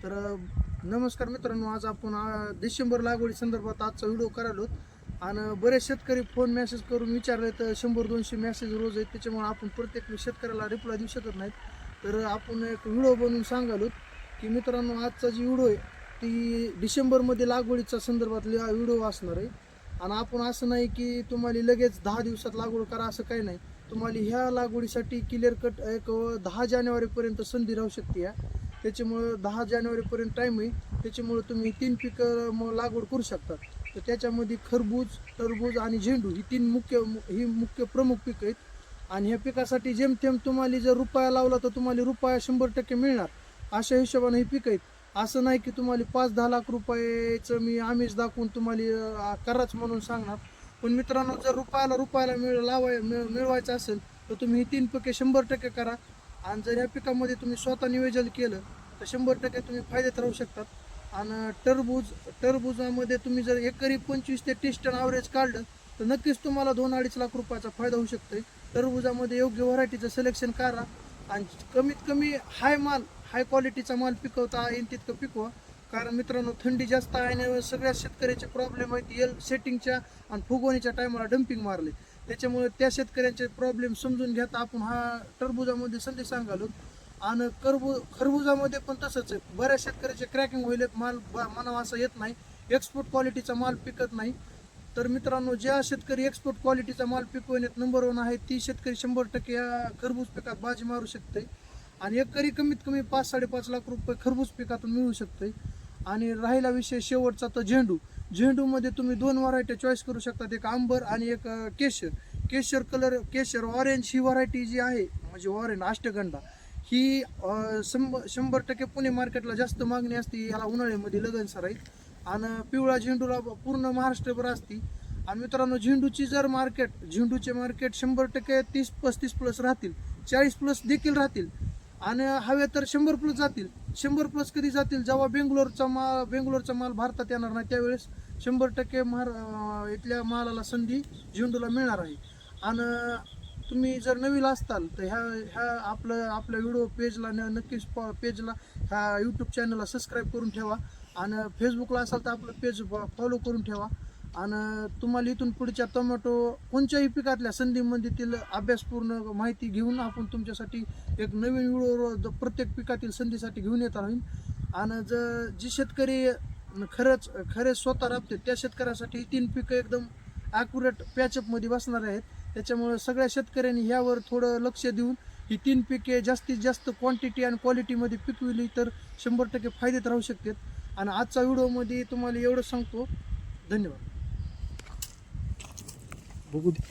नमस्कार मित्रांनो, आज आपण डिसेंबर लागवडी संदर्भात आजचा व्हिडिओ करायलो आणि बरेच शेतकरी फोन मेसेज करून विचारले तर 100-200 मेसेज रोज आहेत. त्याच्यामुळे आपण प्रत्येक शेतकऱ्याला रिप्लाय देऊ शकत नाहीत. तर आपण एक व्हिडिओ बनवून सांगालो की मित्रांनो, आजचा जी व्हिडिओ आहे ती डिसेंबरमध्ये लागवडीचा संदर्भातला व्हिडिओ असणार आहे. आणि आपण असं नाही की तुम्हाला लगेच 10 दिवसात लागवड करा असं काही नाही. तुम्हाला ह्या लागवडीसाठी क्लिअर कट एक 10 जानेवारीपर्यंत संधी राहू शकते. त्याच्यामुळं 10 जानेवारीपर्यंत टाईम आहे. त्याच्यामुळं तुम्ही 3 पिकं लागवड करू शकता. तर त्याच्यामध्ये खरबूज, टरबूज आणि झेंडू ही मुख्य प्रमुख पिकं आहेत. आणि ह्या पिकासाठी जेमतेम तुम्हाला जर रुपया लावला तर तुम्हाला रुपया 100% मिळणार अशा हिशोबाने ही पिकं आहेत. असं नाही की तुम्हाला 5-10 लाख रुपयाचं मी आमिष दाखवून तुम्हाला कराच म्हणून सांगणार. पण मित्रांनो, जर रुपयाला मिळवायचं असेल तर तुम्ही ही 3 पिके 100% करा. आणि जर या पिकामध्ये तुम्ही स्वतः नियोजन केलं तर 100% तुम्ही फायद्यात राहू शकतात. आणि टरबुजामध्ये तुम्ही जर एकरी 25 ते 30 टन ॲव्हरेज काढलं तर नक्कीच तुम्हाला 2-2.5 लाख रुपयाचा फायदा होऊ शकतोय. टरबुजामध्ये योग्य व्हरायटीचं सिलेक्शन करा आणि कमीत कमी हाय क्वालिटीचा माल पिकवता येईल तितकं पिकवा. कारण मित्रांनो, थंडी जास्त आहे आणि सगळ्या शेतकऱ्याचे प्रॉब्लेम आहेत सेटिंगच्या आणि फुगवणीच्या टायमाला डम्पिंग मारले. त्याच्यामुळे त्या शेतकऱ्यांचे प्रॉब्लेम समजून घेता आपण हा टरबुजामध्ये संदेश सांगालो. आणि खरबुजामध्ये पण तसंच आहे. बऱ्याच शेतकऱ्याचे क्रॅकिंग होईल, माल म्हणावा असं येत नाही, एक्सपोर्ट क्वालिटीचा माल पिकत नाही. तर मित्रांनो, ज्या शेतकरी एक्सपोर्ट क्वालिटीचा माल पिकवण्यात नंबर 1 आहे ती शेतकरी 100% या खरबूज पिकात बाजी मारू शकते. आणि एकरी कमीत कमी 5-5.5 लाख रुपये खरबूज पिकातून मिळू शकते. आणि राहिला विषय शेवटचा तर झेंडूमध्ये तुम्ही 2 व्हरायटी चॉईस करू शकता, एक आंबर आणि एक केशर ऑरेंज. ही व्हरायटी जी आहे म्हणजे ऑरेंज अष्टगंधा ही 100% पुणे मार्केटला जास्त मागणी असते. ह्याला उन्हाळ्यामध्ये लगनसर आहे. आणि पिवळा झेंडूला पूर्ण महाराष्ट्रभर असते. आणि मित्रांनो, झेंडूचे मार्केट 100% 30-35 प्लस राहतील, 40 प्लस देखील राहतील. आणि हवे तर 100 प्लस जातील. 100 प्लस कधी जातील, जेव्हा बेंगलोरचा माल भारतात येणार नाही त्यावेळेस 100% इथल्या मालाला संधी झेंडूला मिळणार आहे. आणि तुम्ही जर नवीन असताल तर ह्या आपल्या व्हिडिओ पेजला नक्कीच ह्या यूट्यूब चॅनलला सबस्क्राईब करून ठेवा. आणि फेसबुकला असाल तर आपलं पेज फॉलो करून ठेवा. आणि तुम्हाला इथून पुढच्या टोमॅटो कोणत्याही पिकातल्या संधीमधील अभ्यासपूर्ण माहिती घेऊन आपण तुमच्यासाठी एक नवीन व्हिडिओ प्रत्येक पिकातील संधीसाठी घेऊन येत राहील. आणि जी शेतकरी खरेच स्वतः राबते त्या शेतकऱ्यासाठी 3 पिकं एकदम ॲक्युरेट पॅचअपमध्ये बसणार आहेत. त्याच्यामुळे सगळ्या शेतकऱ्यांनी ह्यावर थोडं लक्ष देऊन ही 3 पिके जास्तीत जास्त क्वांटिटी आणि क्वालिटीमध्ये पिकविली तर 100% फायद्यात राहू शकतात. आणि आजच्या व्हिडिओमध्ये तुम्हाला एवढं सांगतो. धन्यवाद. बघू दे.